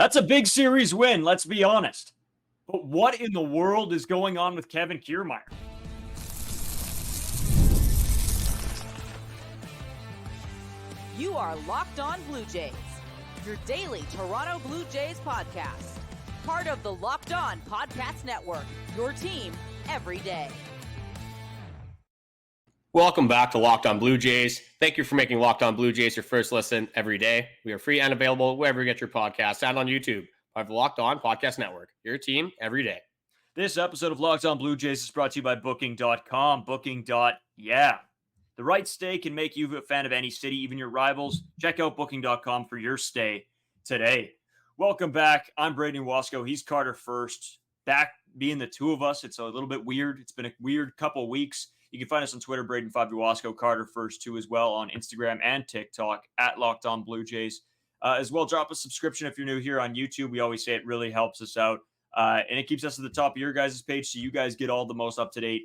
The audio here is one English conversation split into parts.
That's a big series win, let's be honest. But what in the world is going on with Kevin Kiermaier? You are Locked On Blue Jays, your daily Toronto Blue Jays podcast. Part of the Locked On Podcast Network, your team every day. Welcome back to Locked On Blue Jays. Thank you for making Locked On Blue Jays your first listen every day. We are free and available wherever you get your podcasts and on YouTube. Part of the Locked On Podcast Network, your team every day. This episode of Locked On Blue Jays is brought to you by Booking.com. Booking.yeah. The right stay can make you a fan of any city, even your rivals. Check out Booking.com for your stay today. Welcome back. I'm Braden Wasco. He's Carter First. Back being the two of us. It's a little bit weird. It's been a weird couple weeks. You can find us on Twitter, Braden5 Wasco, Carter First too, as well on Instagram and TikTok at Locked On Blue Jays. As well, drop a subscription if you're new here on YouTube. We always say it really helps us out. And it keeps us at the top of your guys' page so you guys get all the most up-to-date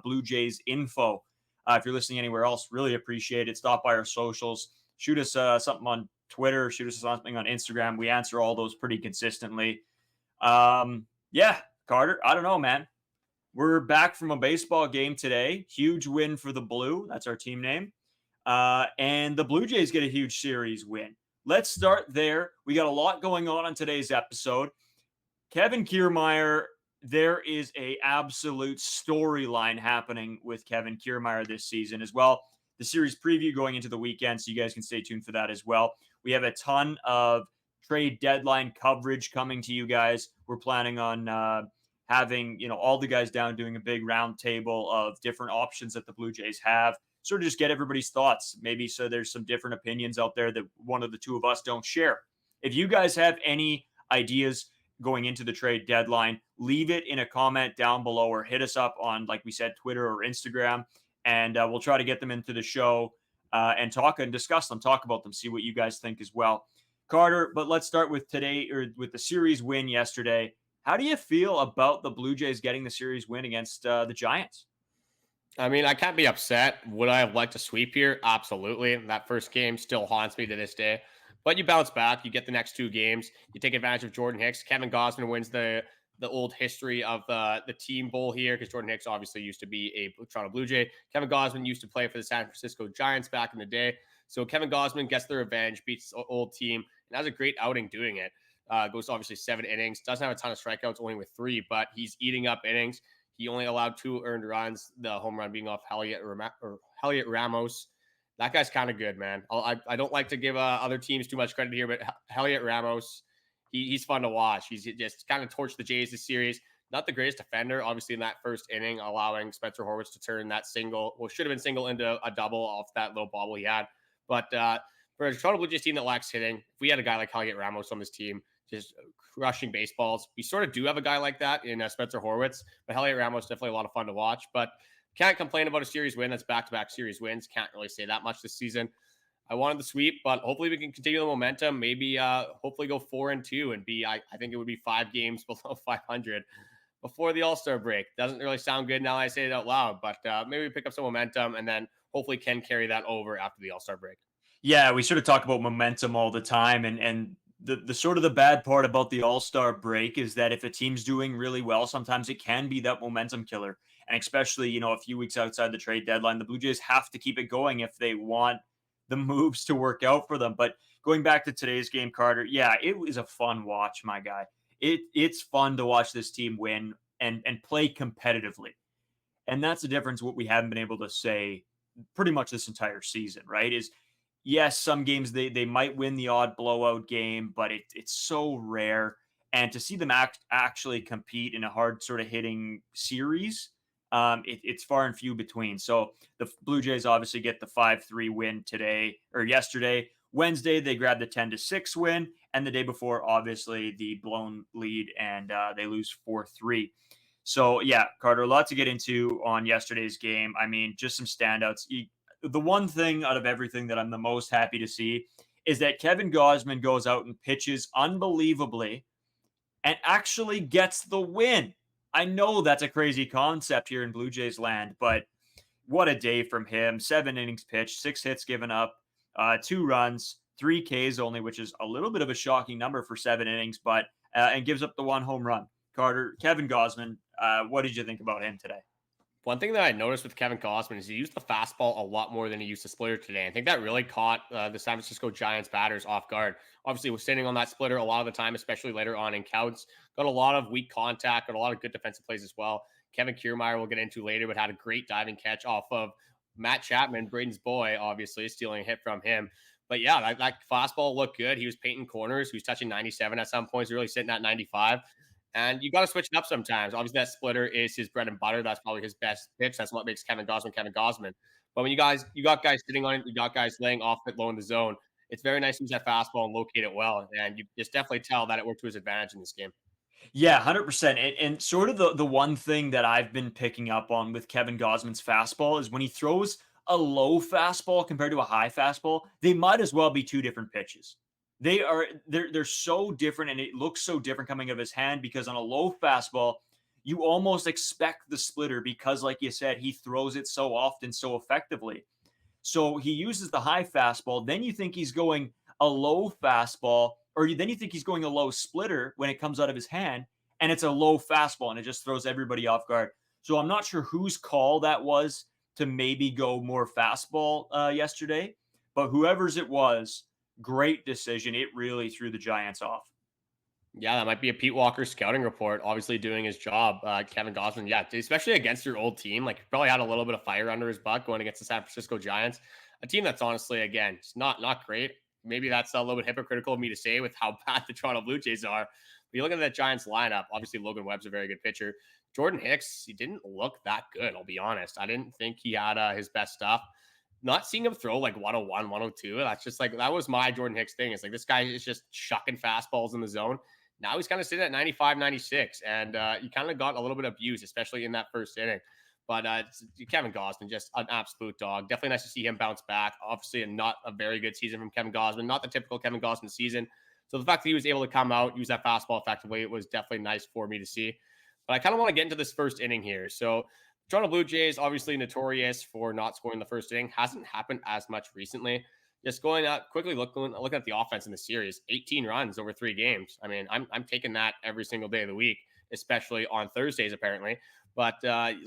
Blue Jays info. If you're listening anywhere else, really appreciate it. Stop by our socials. Shoot us something on Twitter. Shoot us something on Instagram. We answer all those pretty consistently. Yeah, Carter, I don't know, man. We're back from a baseball game today. Huge win for the Blue. That's our team name. And the Blue Jays get a huge series win. Let's start there. We got a lot going on today's episode. Kevin Kiermaier, there is a absolute storyline happening with Kevin Kiermaier this season as well. The series preview going into the weekend, so you guys can stay tuned for that as well. We have a ton of trade deadline coverage coming to you guys. We're planning on having, all the guys down doing a big round table of different options that the Blue Jays have. Sort of just get everybody's thoughts. Maybe so there's some different opinions out there that one of the two of us don't share. If you guys have any ideas going into the trade deadline, leave it in a comment down below or hit us up on, like we said, Twitter or Instagram, and we'll try to get them into the show and talk and discuss them, talk about them, see what you guys think as well. Carter, but let's start with today, or with the series win yesterday. How do you feel about the Blue Jays getting the series win against the Giants? I mean, I can't be upset. Would I have liked a sweep here? Absolutely. That first game still haunts me to this day. But you bounce back. You get the next two games. You take advantage of Jordan Hicks. Kevin Gausman wins the old history of the team bowl here, because Jordan Hicks obviously used to be a Toronto Blue Jay. Kevin Gausman used to play for the San Francisco Giants back in the day. So Kevin Gausman gets the revenge, beats the old team, and has a great outing doing it. Goes obviously 7 innings. Doesn't have a ton of strikeouts, only with 3, but he's eating up innings. He only allowed 2 earned runs, the home run being off Heliot Ramos. That guy's kind of good, man. I don't like to give other teams too much credit here, but Heliot Ramos, he's fun to watch. He's just kind of torched the Jays this series. Not the greatest defender, obviously, in that first inning, allowing Spencer Horwitz to turn that single, should have been single, into a double off that little bobble he had. But for a Toronto Blue Jays team that lacks hitting, if we had a guy like Heliot Ramos on this team, just crushing baseballs. We sort of do have a guy like that in Spencer Horwitz, but Heliot Ramos definitely a lot of fun to watch. But can't complain about a series win. That's back-to-back series wins. Can't really say that much this season. I wanted the sweep, but hopefully we can continue the momentum. Maybe hopefully go 4-2 and be. I think it would be 5 games below 500 before the All-Star break. Doesn't really sound good now I say it out loud, but maybe we pick up some momentum and then hopefully can carry that over after the All-Star break. Yeah, we sort of talk about momentum all the time, and the sort of the bad part about the All-Star break is that if a team's doing really well, sometimes it can be that momentum killer. And especially, a few weeks outside the trade deadline, the Blue Jays have to keep it going if they want the moves to work out for them. But going back to today's game, Carter, yeah, it was a fun watch, my guy. It's fun to watch this team win and play competitively. And that's the difference, what we haven't been able to say pretty much this entire season, right? Is yes, some games they might win the odd blowout game, but it's so rare. And to see them actually compete in a hard sort of hitting series, it's far and few between. So the Blue Jays obviously get the 5-3 win yesterday. Wednesday, they grabbed the 10-6 win. And the day before, obviously, the blown lead, and they lose 4-3. So, yeah, Carter, a lot to get into on yesterday's game. I mean, just some standouts. The one thing out of everything that I'm the most happy to see is that Kevin Gausman goes out and pitches unbelievably and actually gets the win. I know that's a crazy concept here in Blue Jays land, but what a day from him. 7 innings pitched, 6 hits given up, 2 runs, 3 Ks only, which is a little bit of a shocking number for 7 innings, but and gives up the 1 home run. Kevin Gausman, what did you think about him today? One thing that I noticed with Kevin Gausman is he used the fastball a lot more than he used the splitter today. I think that really caught the San Francisco Giants batters off guard. Obviously, was sitting on that splitter a lot of the time, especially later on in counts. Got a lot of weak contact, got a lot of good defensive plays as well. Kevin Kiermaier we'll get into later, but had a great diving catch off of Matt Chapman, Braden's boy, obviously, stealing a hit from him. But yeah, that fastball looked good. He was painting corners. He was touching 97 at some points, really sitting at 95. And you got to switch it up sometimes. Obviously, that splitter is his bread and butter. That's probably his best pitch. That's what makes Kevin Gausman. But when you got guys sitting on it, you got guys laying off it low in the zone. It's very nice to use that fastball and locate it well. And you just definitely tell that it worked to his advantage in this game. Yeah, 100%. And sort of the one thing that I've been picking up on with Kevin Gausman's fastball is when he throws a low fastball compared to a high fastball, they might as well be 2 different pitches. They're so different, and it looks so different coming out of his hand because on a low fastball, you almost expect the splitter because, like you said, he throws it so often, so effectively. So he uses the high fastball. Then you think he's going a low fastball, or then you think he's going a low splitter when it comes out of his hand, and it's a low fastball, and it just throws everybody off guard. So I'm not sure whose call that was to maybe go more fastball yesterday, but whoever's it was, great decision. It really threw the Giants off. Yeah, that might be a Pete Walker scouting report, obviously doing his job. Kevin Gausman, yeah, especially against your old team. Like, he probably had a little bit of fire under his butt going against the San Francisco Giants, a team that's honestly, again, it's not great. Maybe that's a little bit hypocritical of me to say with how bad the Toronto Blue Jays are. But you look at that Giants lineup, obviously Logan Webb's a very good pitcher. Jordan Hicks, he didn't look that good, I'll be honest. I didn't think he had his best stuff. Not seeing him throw like 101, 102. That's just like, that was my Jordan Hicks thing. It's like, this guy is just chucking fastballs in the zone. Now he's kind of sitting at 95, 96. And he kind of got a little bit abused, especially in that first inning. But Kevin Gausman, just an absolute dog. Definitely nice to see him bounce back. Obviously, not a very good season from Kevin Gausman. Not the typical Kevin Gausman season. So the fact that he was able to come out, use that fastball effectively, it was definitely nice for me to see. But I kind of want to get into this first inning here. So Toronto Blue Jays, obviously notorious for not scoring the first inning. Hasn't happened as much recently. Just going out quickly, looking at the offense in the series, 18 runs over 3 games. I mean, I'm taking that every single day of the week, especially on Thursdays, apparently. But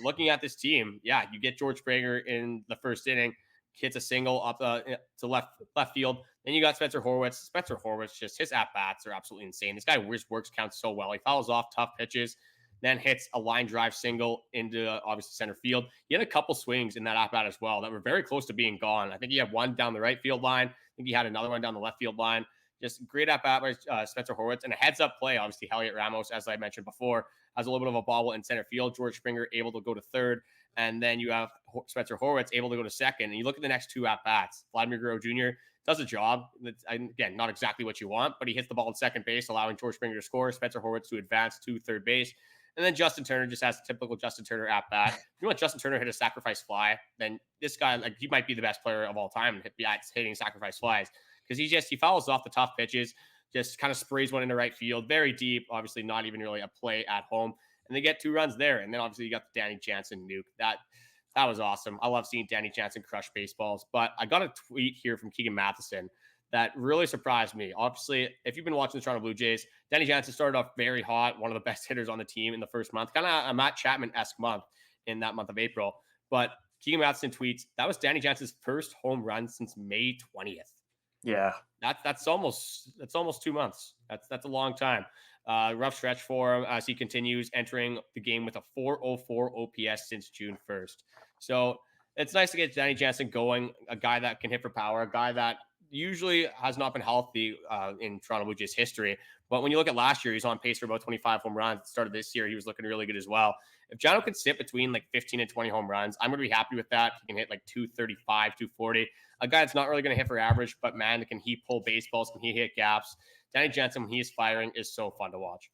looking at this team, yeah, you get George Springer in the first inning, hits a single up to left field. Then you got Spencer Horwitz. Spencer Horwitz, just his at-bats are absolutely insane. This guy works counts so well. He fouls off tough pitches, then hits a line drive single into obviously center field. He had a couple swings in that at-bat as well that were very close to being gone. I think he had one down the right field line. I think he had another one down the left field line. Just great at-bat by Spencer Horwitz, and a heads-up play. Obviously, Heliot Ramos, as I mentioned before, has a little bit of a bobble in center field. George Springer able to go to third, and then you have Spencer Horwitz able to go to second. And you look at the next 2 at-bats. Vladimir Guerrero Jr. does a job. Again, not exactly what you want, but he hits the ball at second base, allowing George Springer to score, Spencer Horwitz to advance to third base. And then Justin Turner just has a typical Justin Turner at-bat. If you want Justin Turner hit a sacrifice fly, then this guy, like, he might be the best player of all time hitting sacrifice flies, because he fouls off the tough pitches, just kind of sprays one into right field, very deep, obviously not even really a play at home. And they get 2 runs there. And then obviously you got the Danny Jansen nuke. That was awesome. I love seeing Danny Jansen crush baseballs. But I got a tweet here from Keegan Matheson that really surprised me. Obviously, if you've been watching the Toronto Blue Jays, Danny Jansen started off very hot, one of the best hitters on the team in the first month, kind of a Matt Chapman-esque month in that month of April. But Keegan Matheson tweets, that was Danny Jansen's first home run since May 20th. Yeah. That's almost 2 months. That's a long time. Rough stretch for him as he continues entering the game with a 404 OPS since June 1st. So it's nice to get Danny Jansen going, a guy that can hit for power, a guy that usually has not been healthy in Toronto Blue Jays history. But when you look at last year, he's on pace for about 25 home runs. At the start of this year, he was looking really good as well. If Jano can sit between like 15 and 20 home runs, I'm going to be happy with that. He can hit like 235, 240. A guy that's not really going to hit for average, but man, can he pull baseballs? Can he hit gaps? Danny Jansen, when he is firing, is so fun to watch.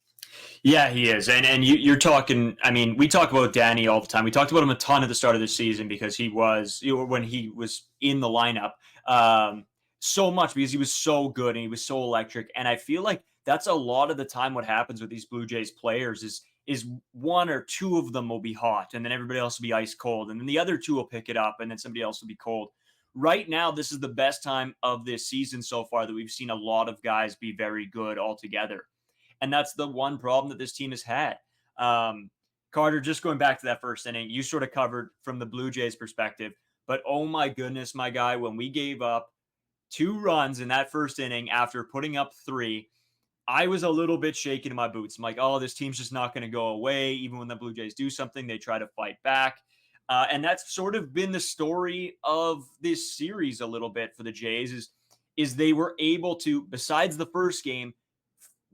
Yeah, he is. And you're talking, I mean, we talk about Danny all the time. We talked about him a ton at the start of the season because he was, when he was in the lineup, so much because he was so good and he was so electric. And I feel like that's a lot of the time what happens with these Blue Jays players is 1 or 2 of them will be hot and then everybody else will be ice cold. And then the other 2 will pick it up and then somebody else will be cold. right now, this is the best time of this season so far that we've seen a lot of guys be very good altogether. And that's the one problem that this team has had. Carter, just going back to that first inning, you sort of covered from the Blue Jays perspective, but oh my goodness, my guy, when we gave up 2 runs in that first inning after putting up 3, I was a little bit shaken in my boots. I'm like, oh, this team's just not going to go away. Even when the Blue Jays do something, they try to fight back. And that's sort of been the story of this series a little bit for the Jays is they were able to, besides the first game,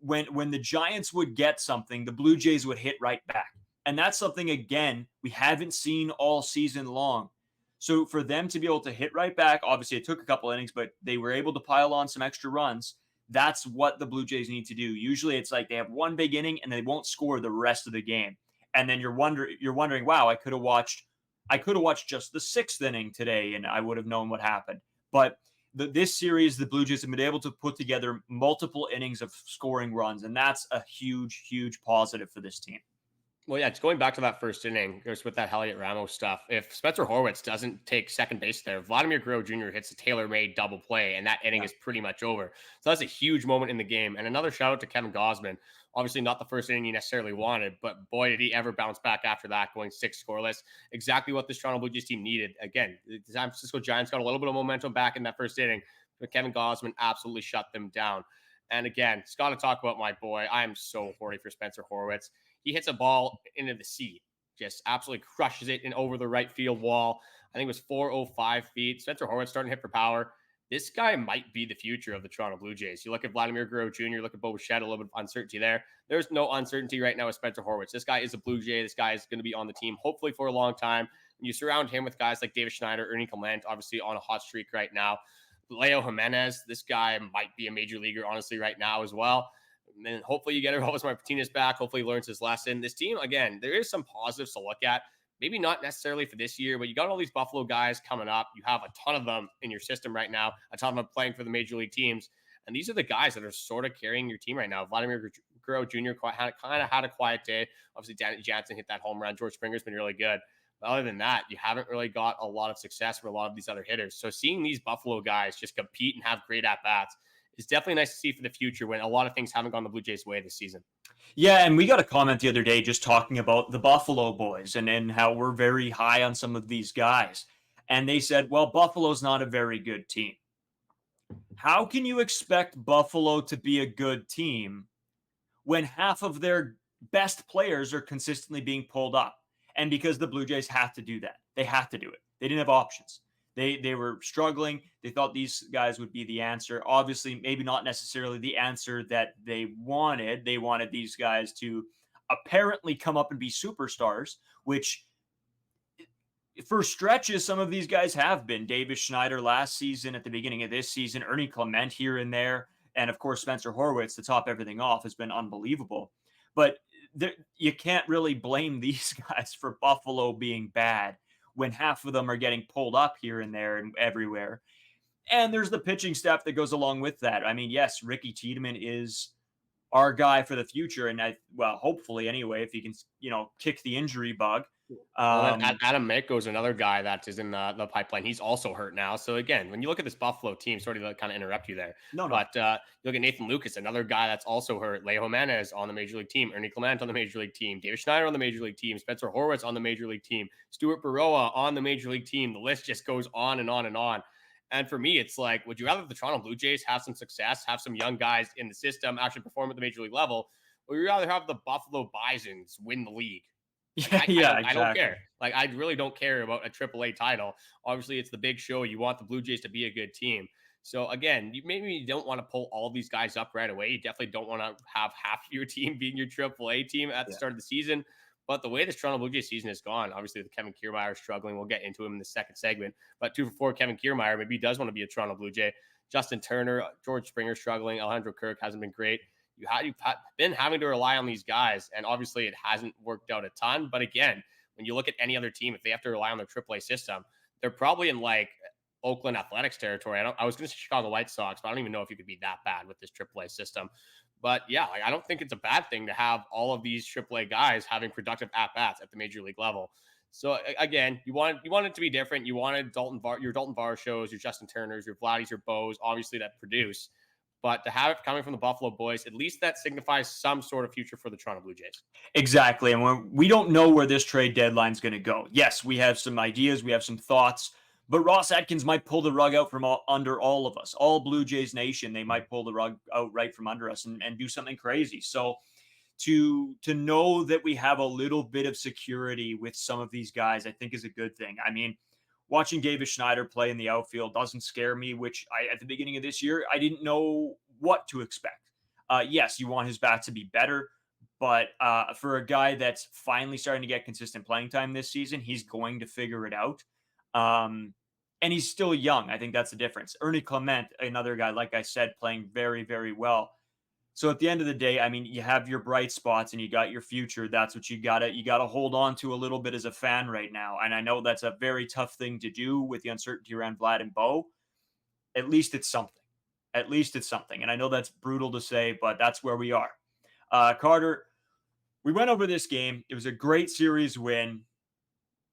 when the Giants would get something, the Blue Jays would hit right back. And that's something, again, we haven't seen all season long. So for them to be able to hit right back, obviously it took a couple innings, but they were able to pile on some extra runs. That's what the Blue Jays need to do. Usually it's like they have one big inning and they won't score the rest of the game. And then you're wondering, wow, I could have watched just the 6th inning today and I would have known what happened. But this series, the Blue Jays have been able to put together multiple innings of scoring runs, and that's a huge, huge positive for this team. Well, yeah, it's going back to that first inning, just with that Heliot Ramos stuff. If Spencer Horwitz doesn't take second base there, Vladimir Guerrero Jr. hits a tailor-made double play, and that inning is pretty much over. So that's a huge moment in the game. And another shout out to Kevin Gausman. Obviously not the first inning he necessarily wanted, but boy, did he ever bounce back after that, going 6 scoreless. Exactly what this Toronto Blue Jays team needed. Again, the San Francisco Giants got a little bit of momentum back in that first inning, but Kevin Gausman absolutely shut them down. And again, it's got to talk about my boy. I am so horny for Spencer Horwitz. He hits a ball into the sea, just absolutely crushes it in over the right field wall. I think it was 405 feet. Spencer Horwitz starting to hit for power. This guy might be the future of the Toronto Blue Jays. You look at Vladimir Guerrero Jr., look at Bo Bichette, a little bit of uncertainty there. There's no uncertainty right now with Spencer Horwitz. This guy is a Blue Jay. This guy is going to be on the team, hopefully for a long time. And you surround him with guys like David Schneider, Ernie Clement, obviously on a hot streak right now. Leo Jimenez, this guy might be a major leaguer, honestly, right now as well. And then hopefully you get Aroldis Martinez back. Hopefully he learns his lesson. This team, again, there is some positives to look at. Maybe not necessarily for this year, but you got all these Buffalo guys coming up. You have a ton of them in your system right now, a ton of them playing for the major league teams. And these are the guys that are sort of carrying your team right now. Vladimir Guerrero Jr. kind of had a quiet day. Obviously, Danny Jansen hit that home run. George Springer's been really good. But other than that, you haven't really got a lot of success for a lot of these other hitters. So seeing these Buffalo guys just compete and have great at-bats is definitely nice to see for the future when a lot of things haven't gone the Blue Jays' way this season. Yeah, and we got a comment the other day just talking about the Buffalo boys and how we're very high on some of these guys. And they said, well, Buffalo's not a very good team. How can you expect Buffalo to be a good team when half of their best players are consistently being pulled up? And because the Blue Jays have to do that. They have to do it. They didn't have options. They were struggling. They thought these guys would be the answer. Obviously, maybe not necessarily the answer that they wanted. They wanted these guys to apparently come up and be superstars, which for stretches, some of these guys have been. Davis Schneider last season, at the beginning of this season, Ernie Clement here and there. And of course, Spencer Horwitz, to top everything off, has been unbelievable. But you can't really blame these guys for Buffalo being bad when half of them are getting pulled up here and there and everywhere. And there's the pitching staff that goes along with that. I mean, yes, Ricky Tiedemann is our guy for the future. And hopefully anyway, if he can, kick the injury bug. Adam Mako is another guy that is in the pipeline. He's also hurt now. So again, when you look at this Buffalo team, sorry to kind of interrupt you there. But you look at Nathan Lucas, another guy that's also hurt. Leo Jimenez on the major league team. Ernie Clement on the major league team. David Schneider on the major league team. Spencer Horwitz on the major league team. Stuart Baroa on the major league team. The list just goes on and on and on. And for me, it's like, would you rather the Toronto Blue Jays have some success, have some young guys in the system actually perform at the major league level, or would you rather have the Buffalo Bisons win the league? Exactly. I don't care. I really don't care about a AAA title. Obviously, it's the big show. You want the Blue Jays to be a good team. So again, you don't want to pull all these guys up right away. You definitely don't want to have half of your team being your AAA team at the start of the season. But the way this Toronto Blue Jays season has gone, obviously with Kevin Kiermaier struggling, we'll get into him in the second segment. But 2 for 4, Kevin Kiermaier, maybe he does want to be a Toronto Blue Jay. Justin Turner, George Springer struggling. Alejandro Kirk hasn't been great. You've been having to rely on these guys, and obviously it hasn't worked out a ton. But again, when you look at any other team, if they have to rely on their AAA system, they're probably in like Oakland Athletics territory. I was going to say Chicago White Sox, but I don't even know if you could be that bad with this AAA system. But yeah, I don't think it's a bad thing to have all of these AAA guys having productive at-bats at the major league level. So again, you want it to be different. You wanted your Dalton Varshows, your Justin Turners, your Vladdies, your Bows, obviously that produce. But to have it coming from the Buffalo boys, at least that signifies some sort of future for the Toronto Blue Jays. Exactly. And we don't know where this trade deadline is going to go. Yes, we have some ideas, we have some thoughts, but Ross Atkins might pull the rug out from under all of us. All Blue Jays Nation, they might pull the rug out right from under us and do something crazy. So to know that we have a little bit of security with some of these guys, I think is a good thing. I mean, watching Davis Schneider play in the outfield doesn't scare me, which at the beginning of this year, I didn't know what to expect. Yes, you want his bat to be better, but for a guy that's finally starting to get consistent playing time this season, he's going to figure it out. And he's still young. I think that's the difference. Ernie Clement, another guy, like I said, playing very, very well. So at the end of the day, I mean, you have your bright spots and you got your future. That's what you gotta hold on to a little bit as a fan right now. And I know that's a very tough thing to do with the uncertainty around Vlad and Bo. At least it's something. At least it's something. And I know that's brutal to say, but that's where we are. Carter, we went over this game. It was a great series win.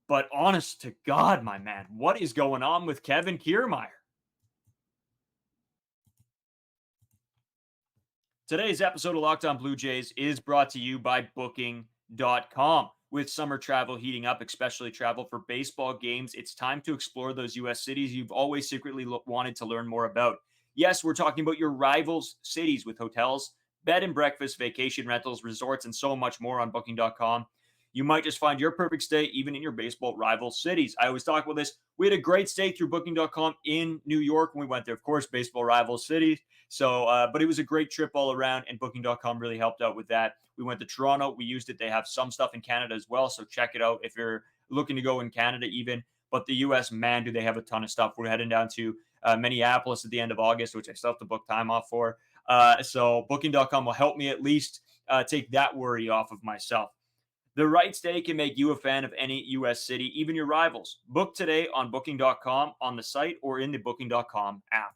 But honest to God, my man, what is going on with Kevin Kiermaier? Today's episode of Locked On Blue Jays is brought to you by Booking.com. With summer travel heating up, especially travel for baseball games, it's time to explore those U.S. cities you've always secretly wanted to learn more about. Yes, we're talking about your rivals' cities with hotels, bed and breakfast, vacation rentals, resorts, and so much more on Booking.com. You might just find your perfect stay even in your baseball rival cities. I always talk about this. We had a great stay through Booking.com in New York when we went there. Of course, baseball rival cities. So, but it was a great trip all around, and Booking.com really helped out with that. We went to Toronto. We used it. They have some stuff in Canada as well, so check it out if you're looking to go in Canada even. But the U.S., man, do they have a ton of stuff. We're heading down to Minneapolis at the end of August, which I still have to book time off for. So Booking.com will help me at least take that worry off of myself. The right stay can make you a fan of any U.S. city, even your rivals. Book today on Booking.com, on the site, or in the Booking.com app.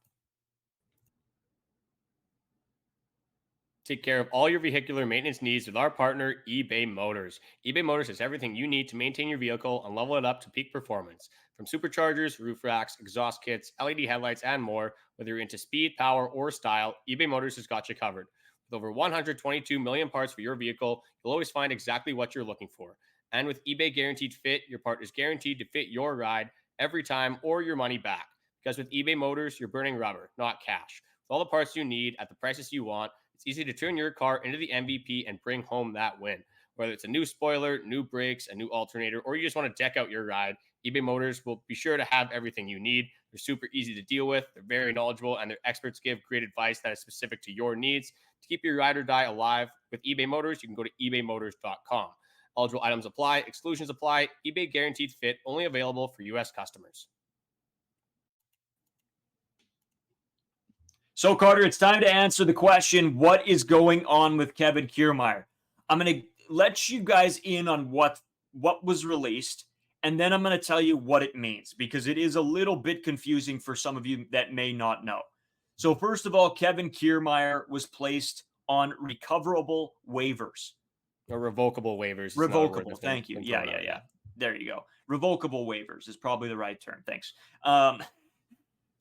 Take care of all your vehicular maintenance needs with our partner, eBay Motors. eBay Motors has everything you need to maintain your vehicle and level it up to peak performance. From superchargers, roof racks, exhaust kits, LED headlights, and more, whether you're into speed, power, or style, eBay Motors has got you covered. With over 122 million parts for your vehicle, you'll always find exactly what you're looking for. And with eBay Guaranteed Fit, your part is guaranteed to fit your ride every time or your money back. Because with eBay Motors, you're burning rubber, not cash. With all the parts you need at the prices you want, it's easy to turn your car into the MVP and bring home that win. Whether it's a new spoiler, new brakes, a new alternator, or you just want to deck out your ride, eBay Motors will be sure to have everything you need. They're super easy to deal with. They're very knowledgeable, and their experts give great advice that is specific to your needs. To keep your ride or die alive with eBay Motors, you can go to ebaymotors.com. Eligible items apply. Exclusions apply. eBay Guaranteed Fit, only available for U.S. customers. So, Carter, it's time to answer the question, what is going on with Kevin Kiermaier? I'm going to let you guys in on what was released, and then I'm going to tell you what it means, because it is a little bit confusing for some of you that may not know. So first of all, Kevin Kiermaier was placed on recoverable waivers. Or revocable waivers. Revocable, thank you. Yeah. There you go. Revocable waivers is probably the right term. Thanks.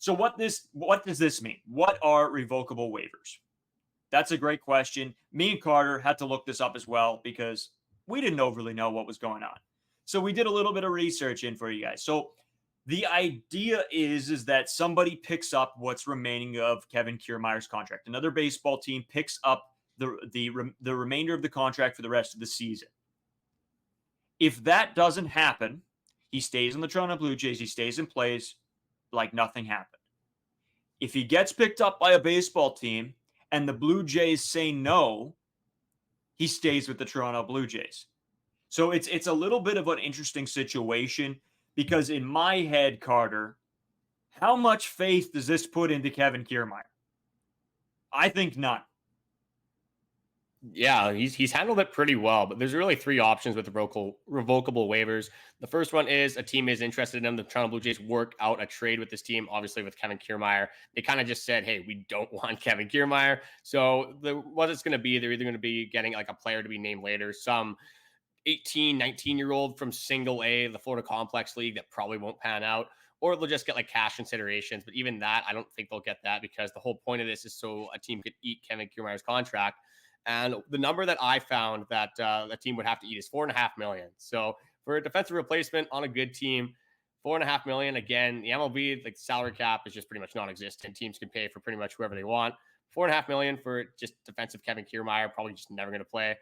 So what does this mean? What are revocable waivers? That's a great question. Me and Carter had to look this up as well because we didn't overly know what was going on. So we did a little bit of research in for you guys. So the idea is that somebody picks up what's remaining of Kevin Kiermaier's contract. Another baseball team picks up the remainder of the contract for the rest of the season. If that doesn't happen, he stays in the Toronto Blue Jays. He stays and plays like nothing happened. If he gets picked up by a baseball team and the Blue Jays say no, he stays with the Toronto Blue Jays. So it's a little bit of an interesting situation. Because in my head, Carter, how much faith does this put into Kevin Kiermaier? I think none. Yeah, he's handled it pretty well, but there's really three options with the revocable waivers. The first one is a team is interested in him. The Toronto Blue Jays work out a trade with this team, obviously with Kevin Kiermaier. They kind of just said, hey, we don't want Kevin Kiermaier. So what it's going to be, they're either going to be getting like a player to be named later, some 18, 19-year-old from single A, the Florida Complex League, that probably won't pan out, or they'll just get like cash considerations. But even that, I don't think they'll get that, because the whole point of this is so a team could eat Kevin Kiermaier's contract. And the number that I found that a team would have to eat is $4.5 million. So for a defensive replacement on a good team, $4.5 million. Again, the MLB, like, salary cap is just pretty much non-existent. Teams can pay for pretty much whoever they want. $4.5 million for just defensive Kevin Kiermaier, probably just never going to play.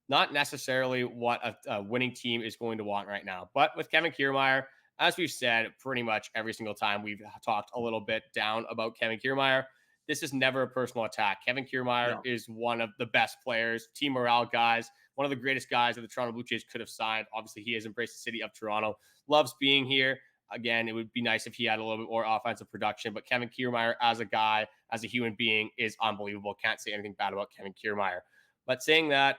Not necessarily what a winning team is going to want right now. But with Kevin Kiermaier, as we've said pretty much every single time we've talked a little bit down about Kevin Kiermaier, this is never a personal attack. Kevin Kiermaier is one of the best players, team morale guys, one of the greatest guys that the Toronto Blue Jays could have signed. Obviously, he has embraced the city of Toronto, loves being here. Again, it would be nice if he had a little bit more offensive production, but Kevin Kiermaier as a guy, as a human being, is unbelievable. Can't say anything bad about Kevin Kiermaier. But saying that,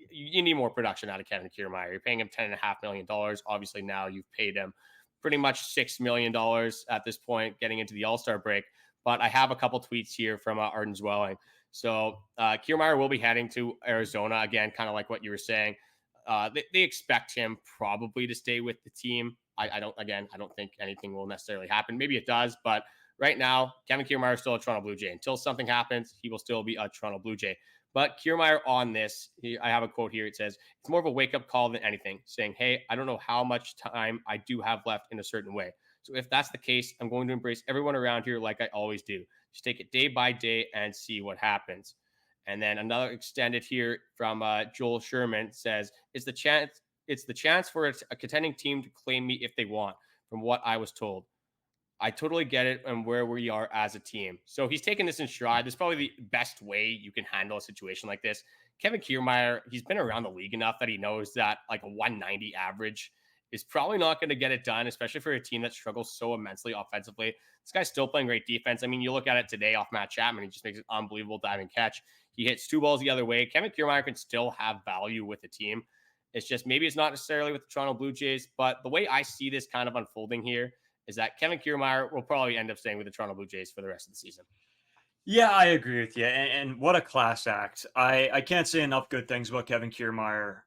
you need more production out of Kevin Kiermaier. You're paying him $10.5 million. Obviously, now you've paid him pretty much $6 million at this point, getting into the All-Star break. But I have a couple tweets here from Arden Zwelling. So Kiermaier will be heading to Arizona again, kind of like what you were saying. They expect him probably to stay with the team. I don't think anything will necessarily happen. Maybe it does, but right now, Kevin Kiermaier is still a Toronto Blue Jay. Until something happens, he will still be a Toronto Blue Jay. But Kiermaier on this, I have a quote here. It says, it's more of a wake-up call than anything, saying, hey, I don't know how much time I do have left in a certain way. So if that's the case, I'm going to embrace everyone around here like I always do. Just take it day by day and see what happens. And then another extended here from Joel Sherman says, it's the chance for a contending team to claim me if they want, from what I was told. I totally get it and where we are as a team. So he's taking this in stride. This is probably the best way you can handle a situation like this. Kevin Kiermaier, he's been around the league enough that he knows that like a 190 average is probably not going to get it done, especially for a team that struggles so immensely offensively. This guy's still playing great defense. I mean, you look at it today off Matt Chapman, he just makes an unbelievable diving catch. He hits 2 balls the other way. Kevin Kiermaier can still have value with the team. It's just maybe it's not necessarily with the Toronto Blue Jays, but the way I see this kind of unfolding here is that Kevin Kiermaier will probably end up staying with the Toronto Blue Jays for the rest of the season. Yeah, I agree with you. And what a class act. I can't say enough good things about Kevin Kiermaier.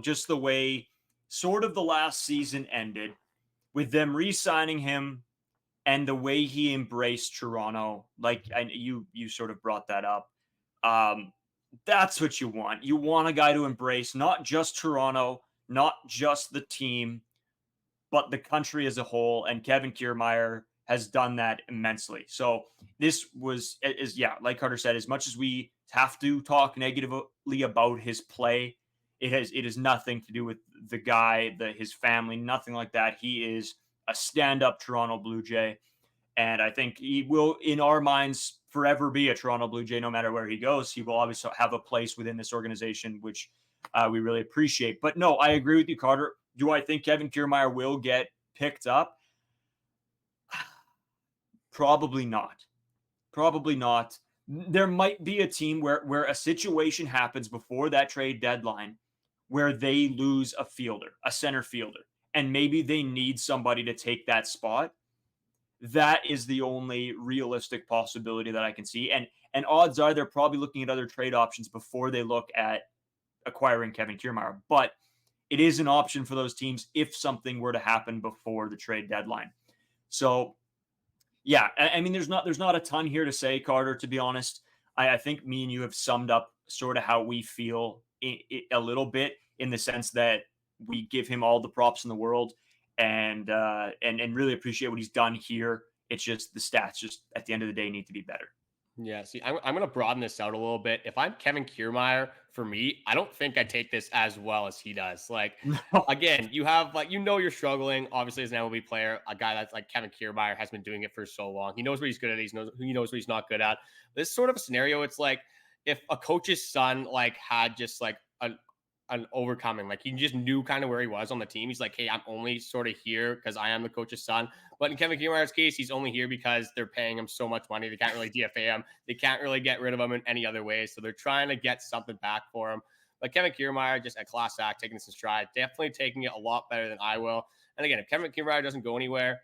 Just the way sort of the last season ended with them re-signing him and the way he embraced Toronto. Like, you sort of brought that up. That's what you want. You want a guy to embrace not just Toronto, not just the team, but the country as a whole. And Kevin Kiermaier has done that immensely. So this like Carter said, as much as we have to talk negatively about his play, it has nothing to do with the guy, his family, nothing like that. He is a stand-up Toronto Blue Jay. And I think he will, in our minds, forever be a Toronto Blue Jay no matter where he goes. He will obviously have a place within this organization, which we really appreciate. But no, I agree with you, Carter. Do I think Kevin Kiermaier will get picked up? Probably not. Probably not. There might be a team where a situation happens before that trade deadline where they lose a fielder, a center fielder, and maybe they need somebody to take that spot. That is the only realistic possibility that I can see. And odds are they're probably looking at other trade options before they look at acquiring Kevin Kiermaier. But it is an option for those teams if something were to happen before the trade deadline. So, yeah, I mean, there's not a ton here to say, Carter, to be honest. I think me and you have summed up sort of how we feel a little bit, in the sense that we give him all the props in the world and really appreciate what he's done here. It's just the stats just at the end of the day need to be better. Yeah, see, I'm going to broaden this out a little bit. If I'm Kevin Kiermaier, for me, I don't think I take this as well as he does. Like, again, you have, like, you're struggling, obviously, as an MLB player. A guy that's like Kevin Kiermaier has been doing it for so long. He knows what he's good at. He knows what he's not good at. This sort of a scenario, it's like if a coach's son, like, had just, like, an overcoming, like he just knew kind of where he was on the team. He's like, hey, I'm only sort of here because I am the coach's son. But in Kevin Kiermaier's case, he's only here because they're paying him so much money. They can't really DFA him. They can't really get rid of him in any other way. So they're trying to get something back for him. But Kevin Kiermaier, just a class act, taking this in stride, definitely taking it a lot better than I will. And again, if Kevin Kiermaier doesn't go anywhere,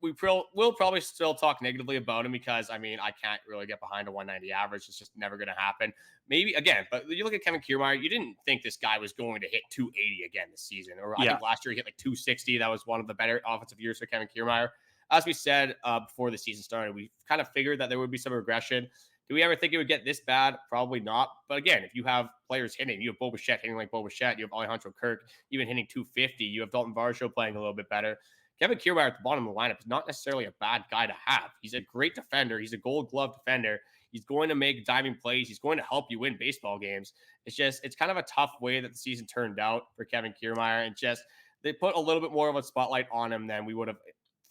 we'll probably still talk negatively about him because, I mean, I can't really get behind a 190 average. It's just never going to happen. Maybe again, but you look at Kevin Kiermaier, you didn't think this guy was going to hit 280 again this season. Or I think last year he hit like 260. That was one of the better offensive years for Kevin Kiermaier. As we said before the season started, we kind of figured that there would be some regression. Do we ever think it would get this bad? Probably not. But again, if you have players hitting, you have Bo Bichette hitting like Bo Bichette, you have Alejandro Kirk even hitting 250, you have Dalton Varsho playing a little bit better. Kevin Kiermaier at the bottom of the lineup is not necessarily a bad guy to have. He's a great defender. He's a gold glove defender. He's going to make diving plays. He's going to help you win baseball games. It's kind of a tough way that the season turned out for Kevin Kiermaier. And just they put a little bit more of a spotlight on him than we would have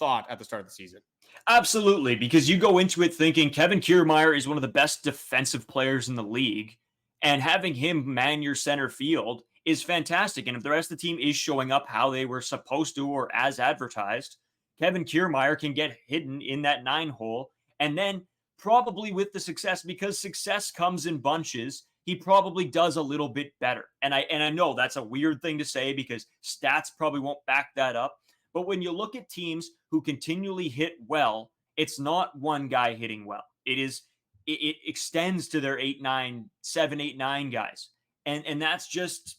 thought at the start of the season. Absolutely, because you go into it thinking Kevin Kiermaier is one of the best defensive players in the league, and having him man your center field is fantastic. And if the rest of the team is showing up how they were supposed to or as advertised, Kevin Kiermaier can get hidden in that 9 hole. And then probably with the success, because success comes in bunches, he probably does a little bit better. And I know that's a weird thing to say because stats probably won't back that up. But when you look at teams who continually hit well, it's not one guy hitting well. It extends to their 7, 8, 9 guys. And that's just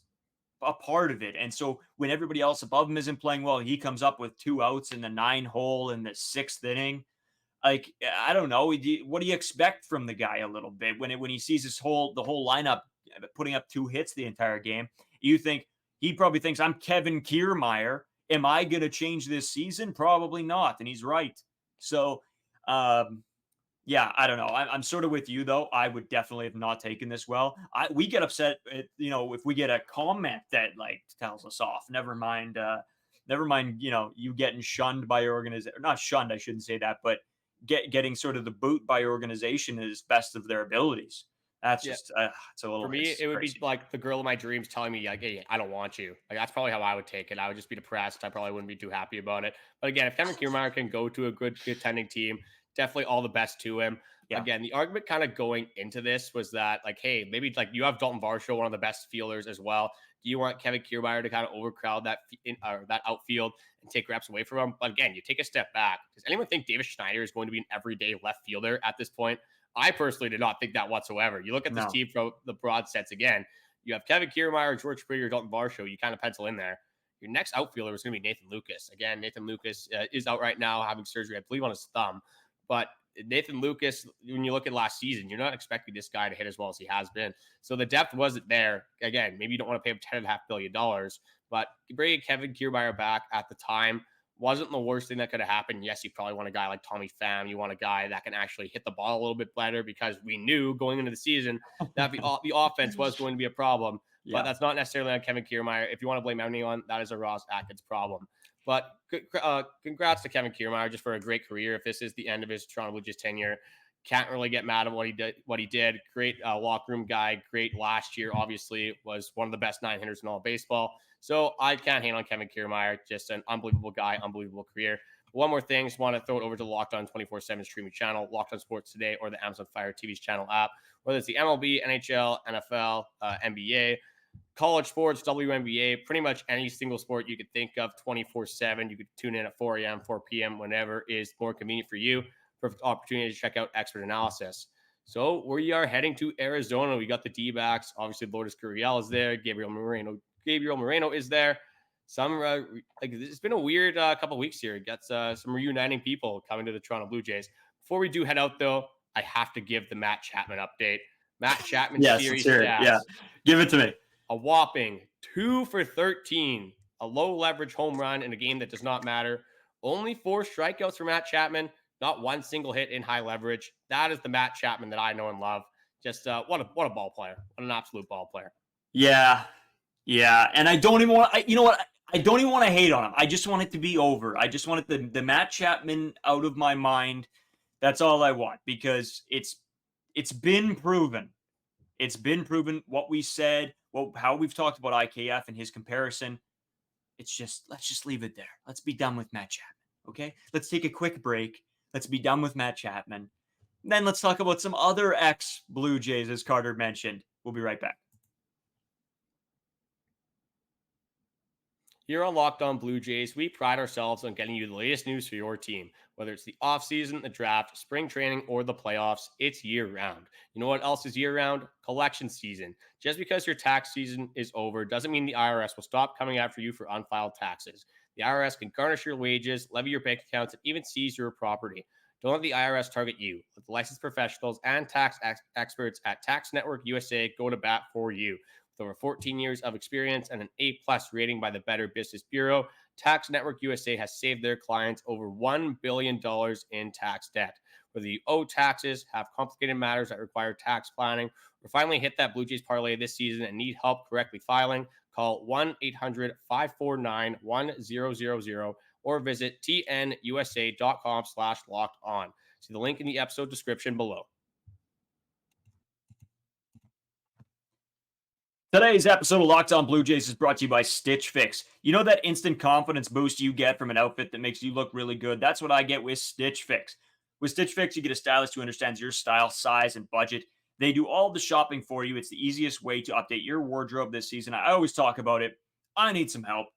a part of it. And so when everybody else above him isn't playing well, he comes up with 2 outs in the 9 hole in the 6th inning. Like, I don't know. What do you expect from the guy a little bit when he sees the whole lineup putting up 2 hits the entire game? He probably thinks, I'm Kevin Kiermaier. Am I going to change this season? Probably not. And he's right. So, yeah, I don't know. I'm sort of with you, though. I would definitely have not taken this well. We get upset, if we get a comment that like tells us off. Never mind, you getting shunned by your organization. Not shunned, I shouldn't say that, but getting sort of the boot by your organization is best of their abilities. That's just it's a little. For me, it would be like the girl of my dreams telling me, like, hey, I don't want you. Like, that's probably how I would take it. I would just be depressed. I probably wouldn't be too happy about it. But again, if Kevin Kiermaier can go to a good contending team, definitely all the best to him. Yeah. Again, the argument kind of going into this was that, like, hey, maybe like you have Dalton Varsho, one of the best fielders as well. Do you want Kevin Kiermaier to kind of overcrowd that outfield and take reps away from him? But again, you take a step back. Does anyone think Davis Schneider is going to be an everyday left fielder at this point? I personally did not think that whatsoever. You look at this team from the broad sets again. You have Kevin Kiermaier, George Springer, Dalton Varsho. You kind of pencil in there. Your next outfielder is going to be Nathan Lucas. Again, Nathan Lucas is out right now having surgery, I believe, on his thumb. But Nathan Lucas, when you look at last season, you're not expecting this guy to hit as well as he has been. So the depth wasn't there. Again, maybe you don't want to pay him $10.5 billion, but bringing Kevin Kiermaier back at the time wasn't the worst thing that could have happened. Yes, you probably want a guy like Tommy Pham. You want a guy that can actually hit the ball a little bit better because we knew going into the season that the offense was going to be a problem. Yeah. But that's not necessarily on Kevin Kiermaier. If you want to blame anyone, that is a Ross Atkins problem. But congrats to Kevin Kiermaier just for a great career. If this is the end of his Toronto Blue Jays tenure, can't really get mad at what he did. Great locker room guy. Great last year, obviously, was one of the best 9 hitters in all of baseball. So I can't hate on Kevin Kiermaier. Just an unbelievable guy, unbelievable career. One more thing, just want to throw it over to the Locked On 24/7 streaming channel, Locked On Sports Today, or the Amazon Fire TV's channel app. Whether it's the MLB, NHL, NFL, NBA, college sports, WNBA, pretty much any single sport you could think of 24/7. You could tune in at 4 a.m., 4 p.m., whenever is more convenient for you. Perfect opportunity to check out expert analysis. So we are heading to Arizona. We got the D-backs. Obviously, Lourdes Gurriel is there. Gabriel Moreno is there. It's been a weird couple of weeks here. It gets some reuniting people coming to the Toronto Blue Jays. Before we do head out, though, I have to give the Matt Chapman update. Matt Chapman series stats. Yeah, give it to me. A whopping 2 for 13, a low leverage home run in a game that does not matter. Only 4 strikeouts for Matt Chapman, not one single hit in high leverage. That is the Matt Chapman that I know and love. Just what a ball player. What an absolute ball player. Yeah. And I don't even want I don't even want to hate on him. I just want it to be over. I just want the Matt Chapman out of my mind. That's all I want because it's been proven. It's been proven what we said, how we've talked about IKF and his comparison. Let's just leave it there. Let's be done with Matt Chapman. Okay? Let's take a quick break. Let's be done with Matt Chapman. Then let's talk about some other ex-Blue Jays, as Carter mentioned. We'll be right back. Here on Locked On Blue Jays, we pride ourselves on getting you the latest news for your team. Whether it's the offseason, the draft, spring training, or the playoffs, it's year-round. You know what else is year-round? Collection season. Just because your tax season is over doesn't mean the IRS will stop coming after you for unfiled taxes. The IRS can garnish your wages, levy your bank accounts, and even seize your property. Don't let the IRS target you. Let the licensed professionals and tax experts at Tax Network USA go to bat for you. With over 14 years of experience and an A-plus rating by the Better Business Bureau, Tax Network USA has saved their clients over $1 billion in tax debt. Whether you owe taxes, have complicated matters that require tax planning, or finally hit that Blue Jays parlay this season and need help correctly filing, call 1-800-549-1000 or visit tnusa.com/locked-on. See the link in the episode description below. Today's episode of Locked On Blue Jays is brought to you by Stitch Fix. You know that instant confidence boost you get from an outfit that makes you look really good? That's what I get with Stitch Fix. With Stitch Fix, you get a stylist who understands your style, size, and budget. They do all the shopping for you. It's the easiest way to update your wardrobe this season. I always talk about it. I need some help.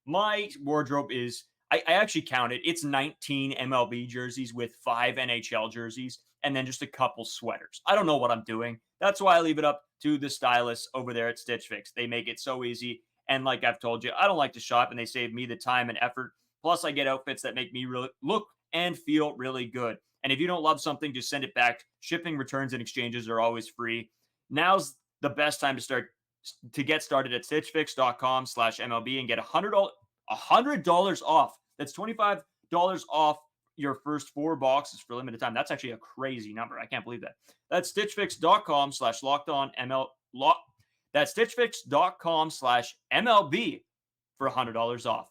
My wardrobe is, I actually counted, it's 19 MLB jerseys with 5 NHL jerseys, and then just a couple sweaters. I don't know what I'm doing. That's why I leave it up to the stylists over there at Stitch Fix. They make it so easy. And like I've told you, I don't like to shop, and they save me the time and effort. Plus, I get outfits that make me really look and feel really good. And if you don't love something, just send it back. Shipping, returns, and exchanges are always free. Now's the best time to get started at stitchfix.com/MLB and get $100 off. That's $25 off your first 4 boxes for limited time. That's actually a crazy number. I can't believe that. That's stitchfix.com/lockedonML. That's stitchfix.com/MLB for $100 off.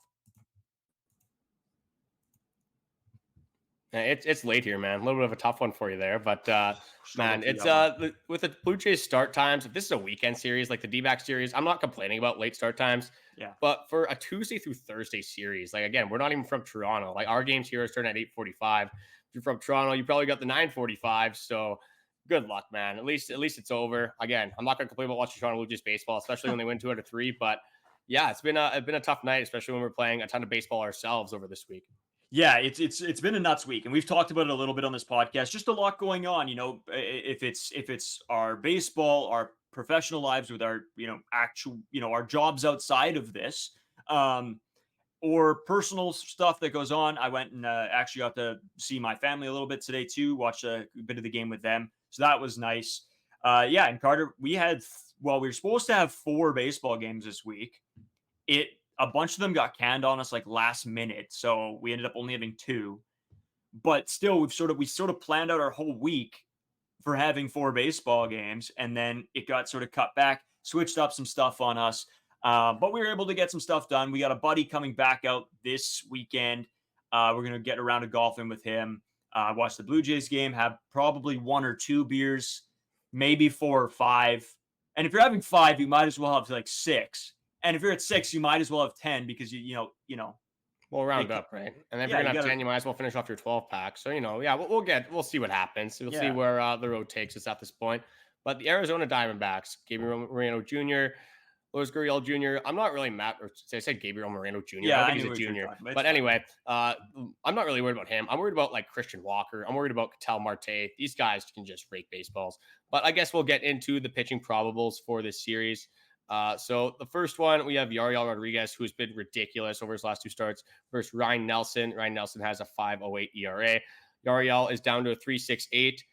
It's late here, man. A little bit of a tough one for you there, but man, it's with the Blue Jays start times. If this is a weekend series like the D-back series, I'm not complaining about late start times. Yeah. But for a Tuesday through Thursday series, like again, we're not even from Toronto. Like our games here are starting at 8:45. If you're from Toronto, you probably got the 9:45. So good luck, man. At least it's over. Again, I'm not gonna complain about watching Toronto Blue Jays baseball, especially when they win 2 out of 3. But yeah, it's been a tough night, especially when we're playing a ton of baseball ourselves over this week. Yeah, it's been a nuts week, and we've talked about it a little bit on this podcast. Just a lot going on, you know. If it's our baseball, our professional lives with our actual our jobs outside of this, or personal stuff that goes on. I went and actually got to see my family a little bit today too. Watched a bit of the game with them, so that was nice. Yeah, and Carter, we were supposed to have 4 baseball games this week. A bunch of them got canned on us like last minute, so we ended up only having 2. But still, we sort of planned out our whole week for having 4 baseball games, and then it got sort of cut back, switched up some stuff on us. But we were able to get some stuff done. We got a buddy coming back out this weekend. We're gonna get around to golfing with him. Watch the Blue Jays game. Have probably 1 or 2 beers, maybe 4 or 5. And if you're having 5, you might as well have like 6. And if you're at 6, you might as well have 10 because you know. We'll round up, right? And if you're gonna have 10, you might as well finish off your 12 pack. So we'll see what happens. We'll see where the road takes us at this point. But the Arizona Diamondbacks, Gabriel Moreno Jr., Luis Gurriel Jr. I'm not really mad. Or I said Gabriel Moreno Jr. Yeah, I think he's a junior. But anyway, I'm not really worried about him. I'm worried about like Christian Walker. I'm worried about Ketel Marte. These guys can just rake baseballs. But I guess we'll get into the pitching probables for this series. So the first one, we have Yariel Rodriguez, who's been ridiculous over his last 2 starts, versus Ryan Nelson. Ryan Nelson has a 5.08 ERA. Yariel is down to a 3.68.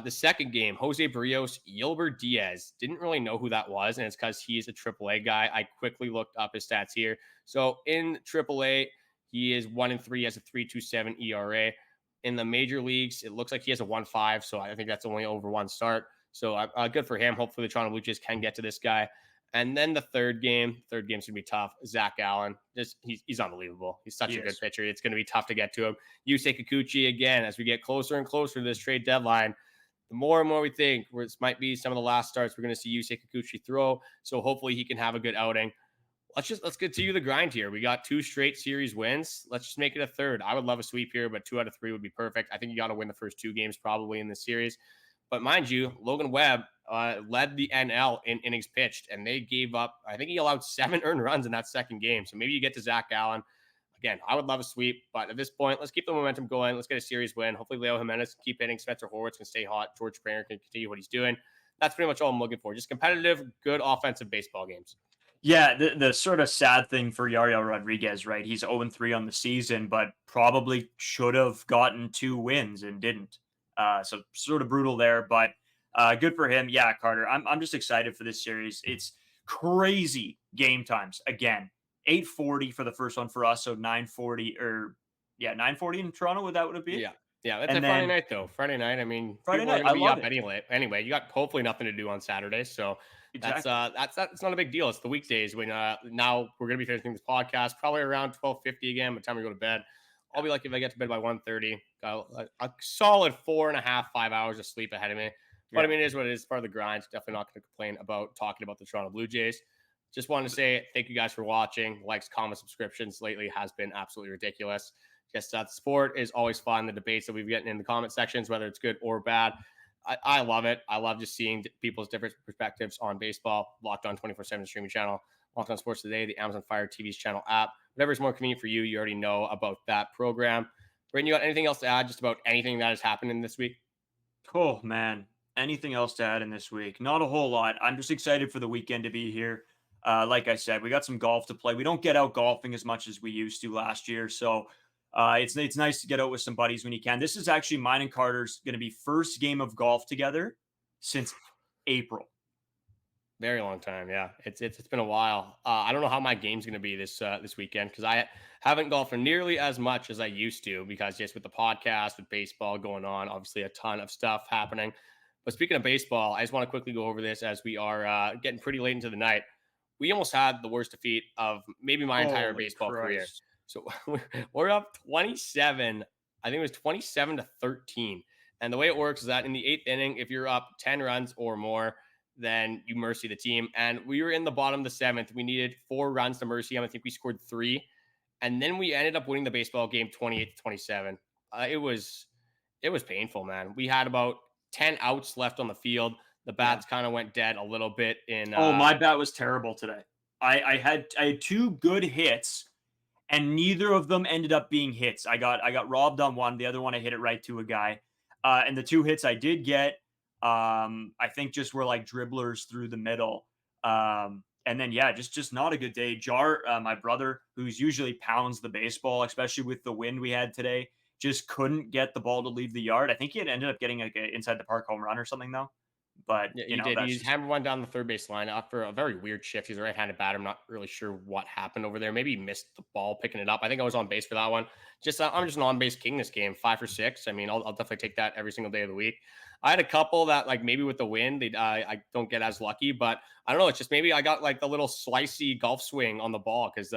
The second game, Jose Barrios, Yilbert Diaz. Didn't really know who that was, and it's because he's a AAA guy. I quickly looked up his stats here. So in AAA, he is 1-3, has a 3.27 ERA. In the major leagues, it looks like he has a 1.5, so I think that's only over 1 start. So good for him. Hopefully the Toronto Blue Jays can get to this guy. And then the third game's going to be tough. Zach Allen, he's unbelievable. He's such a good pitcher. It's going to be tough to get to him. Yusei Kikuchi, again, as we get closer and closer to this trade deadline, the more and more we think this might be some of the last starts we're going to see Yusei Kikuchi throw. So hopefully he can have a good outing. Let's continue the grind here. We got 2 straight series wins. Let's just make it a third. I would love a sweep here, but 2 out of 3 would be perfect. I think you got to win the first 2 games probably in this series. But mind you, Logan Webb, led the NL in innings pitched, and they gave up, I think he allowed 7 earned runs in that second game. So maybe you get to Zach Gallen. Again, I would love a sweep, but at this point, let's keep the momentum going. Let's get a series win. Hopefully, Leo Jimenez can keep hitting. Spencer Horwitz can stay hot. George Springer can continue what he's doing. That's pretty much all I'm looking for. Just competitive, good offensive baseball games. Yeah, the sort of sad thing for Yariel Rodriguez, right? He's 0-3 on the season, but probably should have gotten 2 wins and didn't. So sort of brutal there, but good for him. Yeah, Carter, I'm just excited for this series. It's crazy game times again. 8:40 for the first one for us, so 9:40 9:40 in Toronto. Would it be? Yeah. That's a Friday night though. Friday night. I mean, Friday night. I love it. Anyway, you got hopefully nothing to do on Saturday, so Exactly. that's not a big deal. It's the weekdays when now we're gonna be finishing this podcast probably around 12:50 again. By the time we go to bed, I'll be like if I get to bed by 1:30, got a solid 4.5, 5 hours of sleep ahead of me. But I mean, it is what it is. Part of the grind. Definitely not going to complain about talking about the Toronto Blue Jays. Just wanted to say thank you guys for watching. Likes, comments, subscriptions lately has been absolutely ridiculous. Just that sport is always fun. The debates that we've gotten in the comment sections, whether it's good or bad, I love it. I love just seeing people's different perspectives on baseball. Locked On 24/7 streaming channel, Locked On Sports Today, the Amazon Fire TV's channel app. Whatever is more convenient for you, you already know about that program. Brayden, you got anything else to add just about anything that has happened in this week? Oh man, anything else to add in this week? Not a whole lot. I'm just excited for the weekend to be here. Like I said, we got some golf to play. We don't get out golfing as much as we used to last year, so it's nice to get out with some buddies when you can. This is actually mine and Carter's going to be first game of golf together since April. Very long time, yeah. It's been a while. I don't know how my game's going to be this weekend because I haven't golfed for nearly as much as I used to because just with the podcast, with baseball going on, obviously a ton of stuff happening. But speaking of baseball, I just want to quickly go over this as we are getting pretty late into the night. We almost had the worst defeat of maybe my entire baseball career. So we're up 27. I think it was 27-13. And the way it works is that in the 8th inning, if you're up 10 runs or more, then you mercy the team. And we were in the bottom of the 7th. We needed 4 runs to mercy him. I think we scored 3. And then we ended up winning the baseball game 28-27. It was painful, man. We had about 10 outs left on the field. The bats kind of went dead a little bit in my bat was terrible today. I had 2 good hits and neither of them ended up being hits. I got robbed on one. The other one I hit it right to a guy. And the 2 hits I did get I think just were like dribblers through the middle. And then just not a good day. Jar, my brother, who's usually pounds the baseball, especially with the wind we had today, just couldn't get the ball to leave the yard. I think he had ended up getting like an inside the park home run or something though. But yeah, he did. He hammered one down the third base line after a very weird shift. He's a right-handed batter. I'm not really sure what happened over there. Maybe he missed the ball picking it up. I think I was on base for that one. I'm just an on-base king this game, 5 for 6. I mean, I'll definitely take that every single day of the week. I had a couple that like maybe with the wind, I don't get as lucky, but I don't know. It's just maybe I got like the little slicey golf swing on the ball because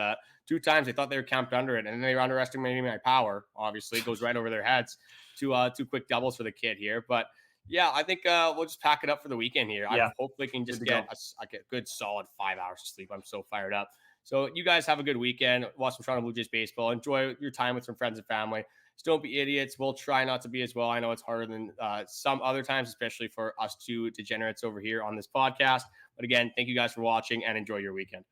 2 times they thought they were camped under it, and then they were underestimating my power. Obviously, it goes right over their heads. 2 quick doubles for the kid here, but. Yeah, I think we'll just pack it up for the weekend here. Yeah. I hopefully can just get a good solid 5 hours of sleep. I'm so fired up. So you guys have a good weekend. Watch some Toronto Blue Jays baseball. Enjoy your time with some friends and family. Just don't be idiots. We'll try not to be as well. I know it's harder than some other times, especially for us 2 degenerates over here on this podcast. But again, thank you guys for watching and enjoy your weekend.